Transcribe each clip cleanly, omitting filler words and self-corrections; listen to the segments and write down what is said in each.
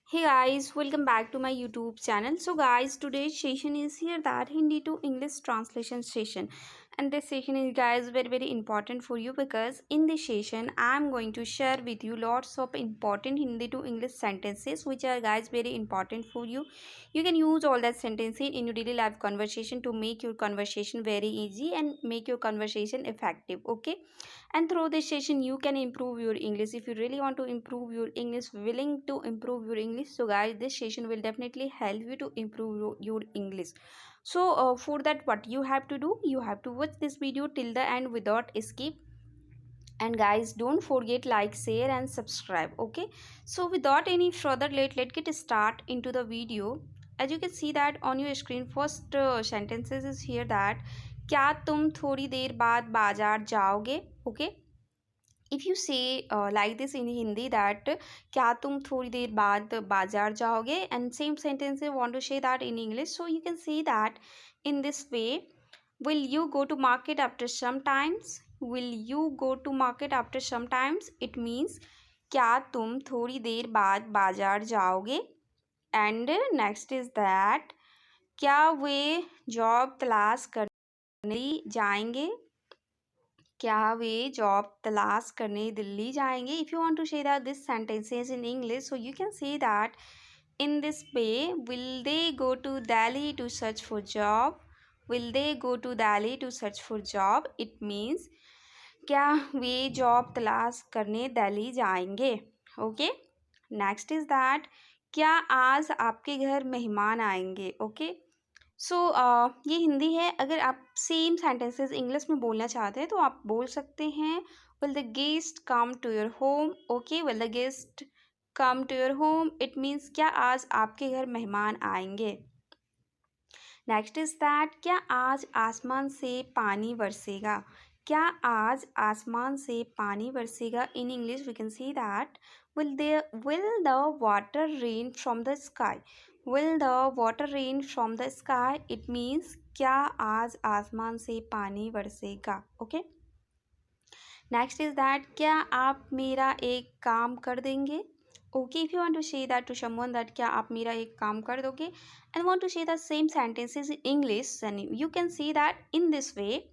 Hey guys, welcome back to my YouTube channel. So guys, today's session is here that Hindi to English translation session. And this session is guys very important for you because in this session I am going to share with you lots of important Hindi to English sentences which are guys very important for you. You can use all that sentences in your daily life conversation to make your conversation very easy and make your conversation effective. Okay, and through this session you can improve your English if you really want to improve your English, willing to improve your English. So guys, this session will definitely help you to improve your English. So for that, what you have to do, you have to watch this video till the end without skip. And guys, don't forget like, share and subscribe. Okay, so without any further let's get start into the video. As you can see that on your screen, first sentences is here that क्या तुम थोड़ी देर बाद बाजार जाओगे. Okay, if you say like this in Hindi that क्या तुम थोड़ी देर बाद बाजार जाओगे, and same sentence you want to say that in English, so you can say that in this way. Will you go to market after some times? Will you go to market after some times? It means क्या तुम थोड़ी देर बाद बाजार जाओगे. And next is that क्या वे job तलाश करने जाएंगे. क्या वे जॉब तलाश करने दिल्ली जाएंगे. If you want to say that this sentences in English, so you can say that in this way. Will they go to Delhi to search for job? Will they go to Delhi to search for job? It means क्या वे job तलाश करने दिल्ली जाएंगे. Okay, next is that क्या आज आपके घर मेहमान आएंगे. ओके, सो ये हिंदी है. अगर आप सेम सेंटेंसेस इंग्लिश में बोलना चाहते हैं तो आप बोल सकते हैं will the guest come to your home. Okay, will the guest come to your home. It means क्या आज आपके घर मेहमान आएंगे. नेक्स्ट इज दैट क्या आज आसमान से पानी बरसेगा. क्या आज आसमान से पानी बरसेगा. In English we can see that will the water rain from the sky. Will the water rain from the sky. It means क्या आज आसमान से पानी बरसेगा. ओके, नेक्स्ट इज दैट क्या आप मेरा एक काम कर देंगे. Okay, if you want to say that to someone that क्या आप मेरा एक काम कर दोगे and want to say the same sentences in English, then you can see that in this way.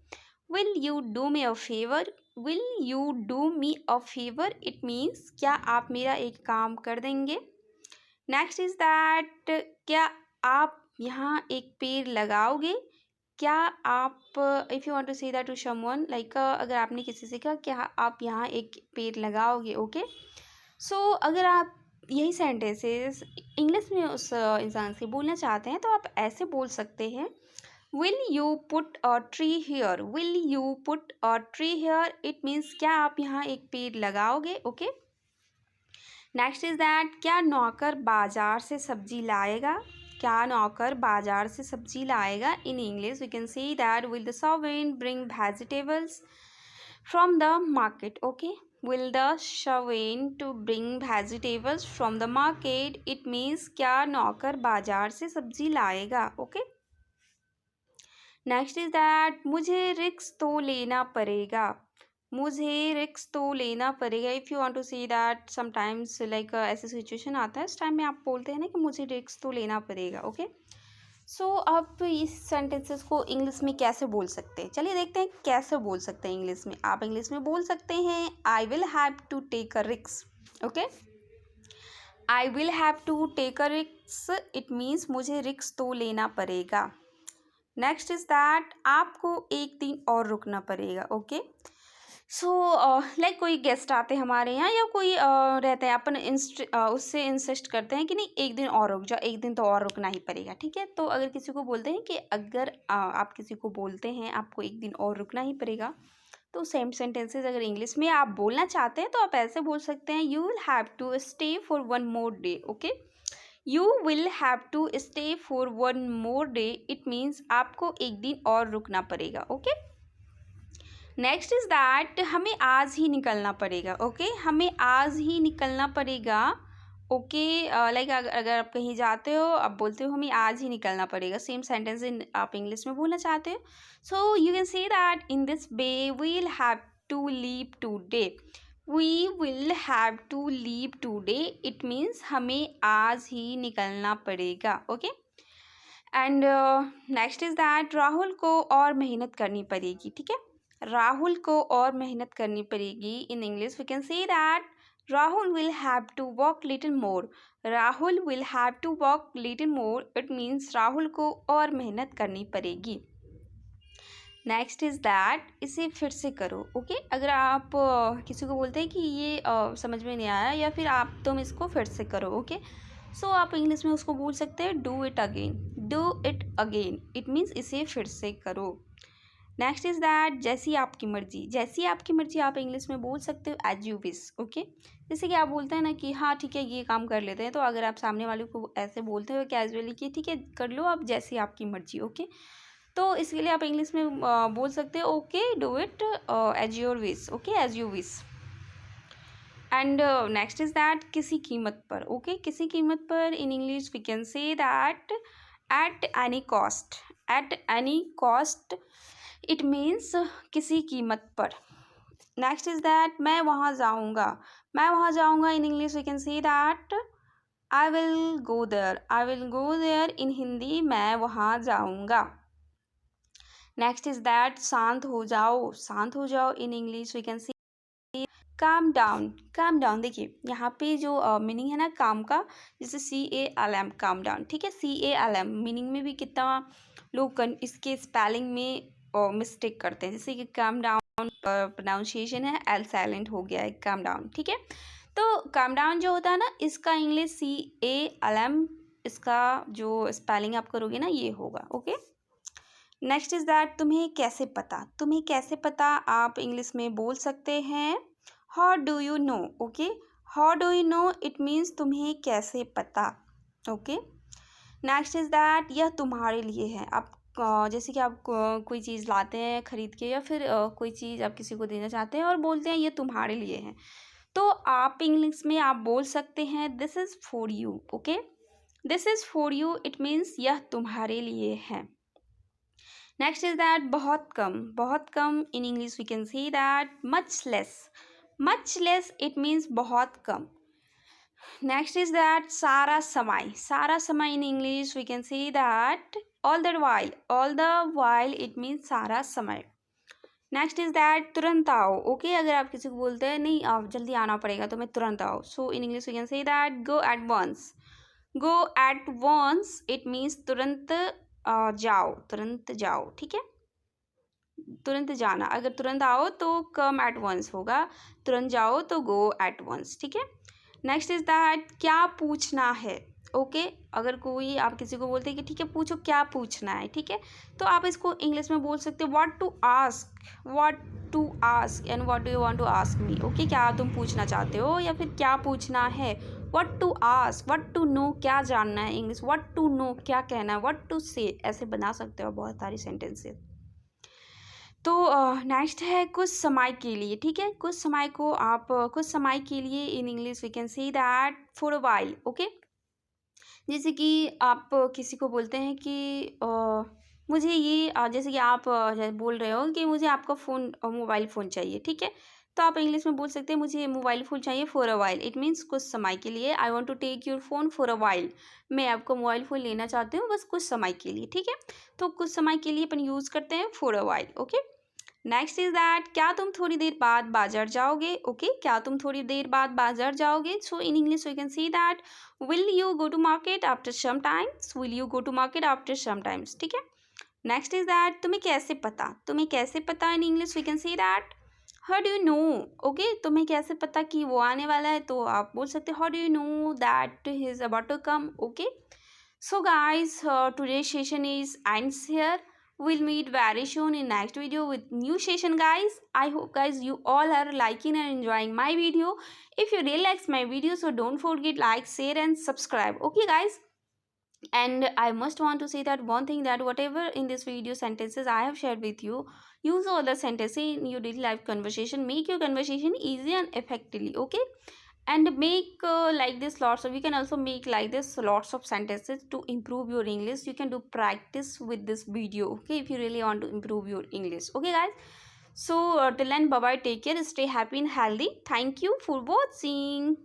Will you do me a favour. Will you do me a favour. It means क्या आप मेरा एक काम कर देंगे. Next is that क्या आप यहाँ एक पेड़ लगाओगे. क्या आप if you want to say that to someone like अगर आपने किसी से कहा क्या आप यहाँ एक पेड़ लगाओगे. ओके, सो अगर आप यही सेंटेंसेस इंग्लिश में उस इंसान से बोलना चाहते हैं तो आप ऐसे बोल सकते हैं will you put a tree here. Will you put a tree here. It means क्या आप यहाँ एक पेड़ लगाओगे. ओके, नेक्स्ट इज दैट क्या नौकर बाजार से सब्जी लाएगा. क्या नौकर बाजार से सब्जी लाएगा. In English we can see that will the servant bring vegetables from the market. Okay, will the servant to bring vegetables from the market. It means क्या नौकर बाजार से सब्जी लाएगा. ओके, नेक्स्ट इज दैट मुझे रिस्क तो लेना पड़ेगा. मुझे रिस्क तो लेना पड़ेगा. If you want to see that sometimes like ऐसी सिचुएशन आता है, उस टाइम में आप बोलते हैं ना कि मुझे रिस्क तो लेना पड़ेगा. ओके, सो अब इस सेंटेंसेस को इंग्लिश में कैसे बोल सकते हैं, चलिए देखते हैं कैसे बोल सकते हैं इंग्लिश में. आप इंग्लिश में बोल सकते हैं I will have to take a risk. Okay, I will have to take a risk. It means मुझे रिस्क तो लेना पड़ेगा. नेक्स्ट इज दैट आपको एक दिन और रुकना पड़ेगा. ओके, सो लाइक कोई गेस्ट आते हैं हमारे यहाँ या कोई रहते हैं, अपन उससे इंसिस्ट करते हैं कि नहीं एक दिन और रुक जाओ, एक दिन तो और रुकना ही पड़ेगा. ठीक है, तो अगर किसी को बोलते हैं कि अगर आप किसी को बोलते हैं आपको एक दिन और रुकना ही पड़ेगा, तो सेम सेंटेंसेस अगर इंग्लिश में आप बोलना चाहते हैं तो आप ऐसे बोल सकते हैं you will have to stay for one more day. Okay, you will have to stay for one more day. It means आपको एक दिन और रुकना पड़ेगा. ओके, नेक्स्ट इज दैट हमें आज ही निकलना पड़ेगा. ओके, हमें आज ही निकलना पड़ेगा. ओके, लाइक अगर आप कहीं जाते हो आप बोलते हो हमें आज ही निकलना पड़ेगा. सेम सेंटेंस आप इंग्लिश में बोलना चाहते हो, so you can say that in this way we will have to leave today. We will have to leave today, it means हमें आज ही निकलना पड़ेगा. Okay. And next is that Rahul को और मेहनत करनी पड़ेगी. ठीक है, राहुल को और मेहनत करनी पड़ेगी. In English we can say that Rahul will have to work little more. Rahul will have to work little more, it means Rahul को और मेहनत करनी पड़ेगी. नेक्स्ट इज दैट इसे फिर से करो. ओके, अगर आप किसी को बोलते हैं कि ये समझ में नहीं आया या फिर तुम इसको फिर से करो. ओके, सो आप इंग्लिश में उसको बोल सकते हैं do it again. Do it again, it means इसे फिर से करो. नेक्स्ट इज दैट जैसी आपकी मर्जी. जैसी आपकी मर्जी आप इंग्लिश में बोल सकते हो एज यू विश. ओके, जैसे कि आप बोलते हैं ना कि हाँ ठीक है ये काम कर लेते हैं, तो अगर आप सामने वाले को ऐसे बोलते हो कैजुअली कि ठीक है कर लो आप जैसी आपकी मर्जी. ओके, तो इसके लिए आप इंग्लिश में बोल सकते हो okay do it as your wish. Okay, as you wish. And next is that किसी कीमत पर. ओके, किसी कीमत पर in English we can say that at any cost. At any cost, it means किसी कीमत पर. नेक्स्ट इज दैट मैं वहाँ जाऊँगा. मैं वहाँ जाऊँगा in English we can say that I will go there. I will go there in Hindi मैं वहाँ जाऊँगा. नेक्स्ट इज दैट शांत हो जाओ. शांत हो जाओ इन इंग्लिश वी कैन से काम डाउन. काम डाउन, देखिए यहाँ पे जो मीनिंग है ना काम का, जैसे CALM काम डाउन. ठीक है, CALM मीनिंग में भी कितना लोग इसके स्पेलिंग में मिस्टेक करते हैं. जैसे कि काम डाउन प्रोनाउंसिएशन है एल साइलेंट हो गया है काम डाउन. ठीक है, तो काम डाउन जो होता है ना इसका इंग्लिश CALM, इसका जो स्पेलिंग आप करोगे ना ये होगा. ओके. नेक्स्ट इज दैट तुम्हें कैसे पता. तुम्हें कैसे पता आप इंग्लिश में बोल सकते हैं how do you know. Okay, how do you no, it means तुम्हें कैसे पता. ओके. नेक्स्ट इज दैट यह तुम्हारे लिए है. आप जैसे कि आप कोई चीज़ लाते हैं खरीद के या फिर कोई चीज़ आप किसी को देना चाहते हैं और बोलते हैं ये तुम्हारे लिए है, तो आप इंग्लिश में आप बोल सकते हैं this is for you. Okay, this is for you, it means यह तुम्हारे लिए है. नेक्स्ट इज दैट बहुत कम. बहुत कम in English we can say that much less. Much less, it means बहुत कम. नेक्स्ट इज दैट सारा समय. सारा समय in English we can say that all the while. All the while, it means सारा समय. नेक्स्ट इज दैट तुरंत आओ. ओके, अगर आप किसी को बोलते हैं नहीं आप जल्दी आना पड़ेगा तो मैं तुरंत आओ, so in English we can say that go at once. Go at once, it means तुरंत जाओ. तुरंत जाओ. ठीक है, तुरंत जाना. अगर तुरंत आओ तो कम एट वंस होगा, तुरंत जाओ तो गो एट वंस. ठीक है. नेक्स्ट इज दैट क्या पूछना है. ओके, अगर कोई आप किसी को बोलते हैं कि ठीक है पूछो क्या पूछना है. ठीक है, तो आप इसको इंग्लिश में बोल सकते हो what to ask. What to ask and what do you want to ask me. Okay, क्या तुम पूछना चाहते हो या फिर क्या पूछना है. What to ask, what to know क्या जानना है. इंग्लिश व्हाट टू नो क्या कहना है, व्हाट टू से, ऐसे बना सकते हो बहुत सारी सेंटेंसेस. तो नेक्स्ट है कुछ समय के लिए. ठीक है, कुछ समय को आप कुछ समय के लिए in English we can say that for a while. Okay, जैसे कि आप किसी को बोलते हैं कि मुझे ये जैसे कि आप बोल रहे हो कि मुझे आपका फ़ोन मोबाइल फ़ोन चाहिए. ठीक है, तो आप इंग्लिश में बोल सकते हैं मुझे मोबाइल फ़ोन चाहिए for a while. It means कुछ समय के लिए. I want to take your phone for a while. मैं आपको मोबाइल फ़ोन लेना चाहती हूँ बस कुछ समय के लिए. ठीक है, तो कुछ समय के लिए अपन यूज़ करते हैं for a while. Okay. Next is that क्या तुम थोड़ी देर बाद बाजार जाओगे. ओके, क्या तुम थोड़ी देर बाद बाजार जाओगे. So in English we can see that will you go to market after some times. Will you go to market after some times. ठीक है. नेक्स्ट इज दैट तुम्हें कैसे पता. तुम्हें कैसे पता in English we can see that how do you know. Okay, तुम्हें कैसे पता कि वो आने वाला है, तो आप बोल सकते हो how do you know that he is about to come. Okay, so guys, today's session is ends here. We'll meet very soon in next video with new session guys. I hope guys you all are liking and enjoying my video. If you really likes my video, so don't forget like, share and subscribe. Okay guys, and I must want to say that one thing, that whatever in this video sentences I have shared with you, use all the sentences in your daily life conversation. Make your conversation easy and effectively. Okay, and make like this lots of, you can also make like this lots of sentences to improve your English. You can do practice with this video. Okay, if you really want to improve your English. Okay guys, So till then, bye bye, take care, stay happy and healthy. Thank you for watching.